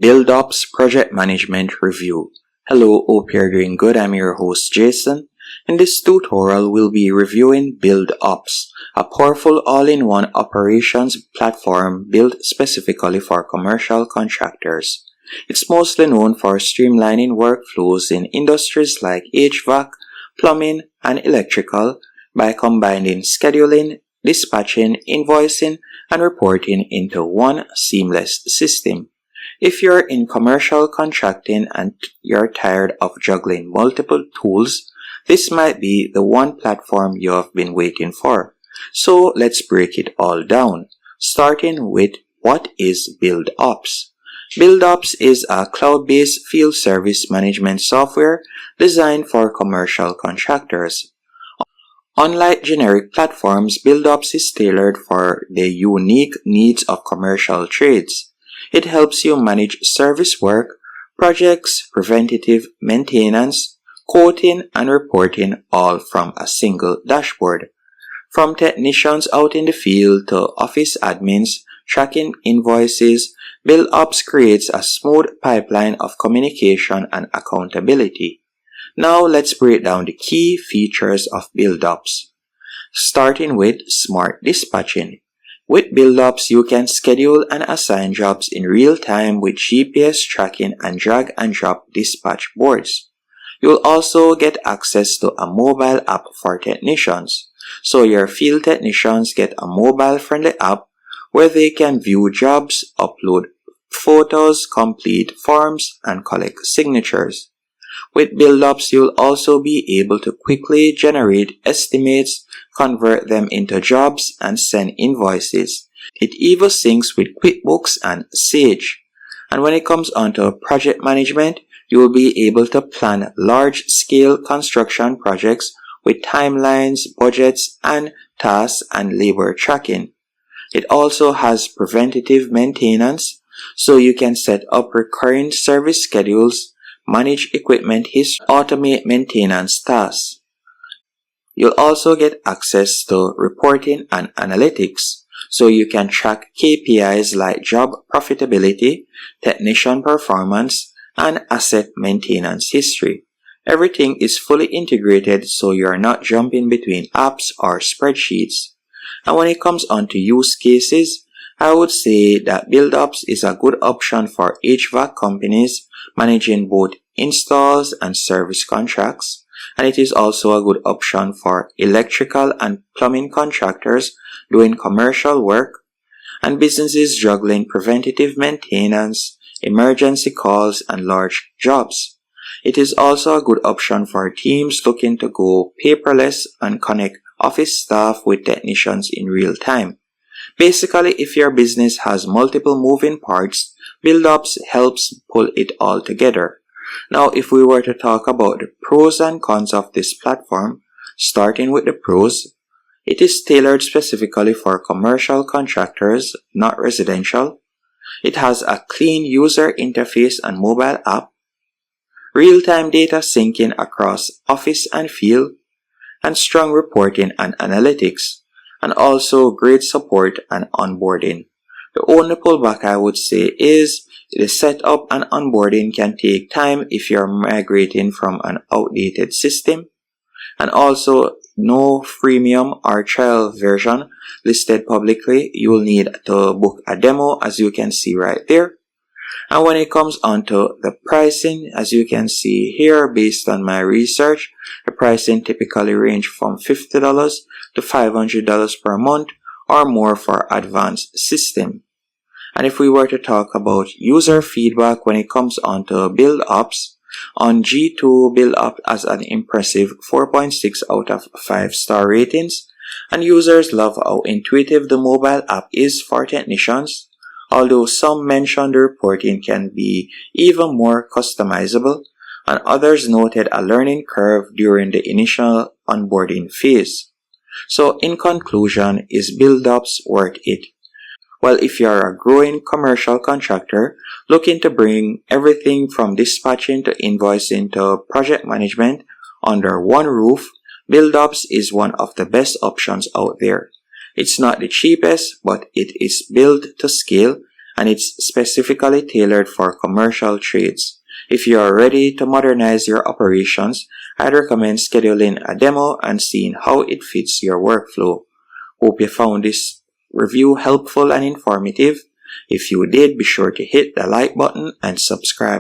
Buildops Project Management Review. Hello, hope you're doing good. I'm your host Jason. In this tutorial, we'll be reviewing Buildops, a powerful all-in-one operations platform built specifically for commercial contractors. It's mostly known for streamlining workflows in industries like HVAC, plumbing, and electrical by combining scheduling, dispatching, invoicing, and reporting into one seamless system. If you're in commercial contracting and you're tired of juggling multiple tools, this might be the one platform you have been waiting for. So let's break it all down, starting with what is Buildops. Buildops is a cloud-based field service management software designed for commercial contractors. Unlike generic platforms, Buildops is tailored for the unique needs of commercial trades. It helps you manage service work, projects, preventative maintenance, quoting, and reporting all from a single dashboard. From technicians out in the field to office admins tracking invoices, Buildops creates a smooth pipeline of communication and accountability. Now let's break down the key features of Buildops. Starting with Smart Dispatching. With Buildops, you can schedule and assign jobs in real time with GPS tracking and drag and drop dispatch boards. You'll also get access to a mobile app for technicians, so your field technicians get a mobile-friendly app where they can view jobs, upload photos, complete forms, and collect signatures. With Buildops, you'll also be able to quickly generate estimates, convert them into jobs, and send invoices. It even syncs with QuickBooks and Sage. And when it comes onto project management, you will be able to plan large-scale construction projects with timelines, budgets, and tasks and labor tracking. It also has preventative maintenance, so you can set up recurring service schedules, manage equipment history, automate maintenance tasks. You'll also get access to reporting and analytics, so you can track KPIs like job profitability, technician performance, and asset maintenance history. Everything is fully integrated, so you're not jumping between apps or spreadsheets. And when it comes on to use cases, I would say that Buildops is a good option for HVAC companies managing both installs and service contracts, and it is also a good option for electrical and plumbing contractors doing commercial work, and businesses juggling preventative maintenance, emergency calls, and large jobs. It is also a good option for teams looking to go paperless and connect office staff with technicians in real time. Basically, if your business has multiple moving parts, Buildops helps pull it all together. Now, if we were to talk about the pros and cons of this platform, starting with the pros, it is tailored specifically for commercial contractors, not residential. It has a clean user interface and mobile app, real-time data syncing across office and field, and strong reporting and analytics, and also great support and onboarding. The only pullback I would say is the setup and onboarding can take time if you're migrating from an outdated system, and also no freemium or trial version listed publicly. You will need to book a demo, as you can see right there. And when it comes onto the pricing, as you can see here, based on my research, the pricing typically range from $50 to $500 per month or more for advanced system. And if we were to talk about user feedback when it comes onto Buildops, on G2, Buildops has an impressive 4.6 out of 5 star ratings, and users love how intuitive the mobile app is for technicians, although some mentioned the reporting can be even more customizable, and others noted a learning curve during the initial onboarding phase. So in conclusion, is Buildops worth it? Well, if you're a growing commercial contractor looking to bring everything from dispatching to invoicing to project management under one roof, Buildops is one of the best options out there. It's not the cheapest, but it is built to scale, and it's specifically tailored for commercial trades. If you are ready to modernize your operations, I'd recommend scheduling a demo and seeing how it fits your workflow. Hope you found this review helpful and informative. If you did, be sure to hit the like button and subscribe.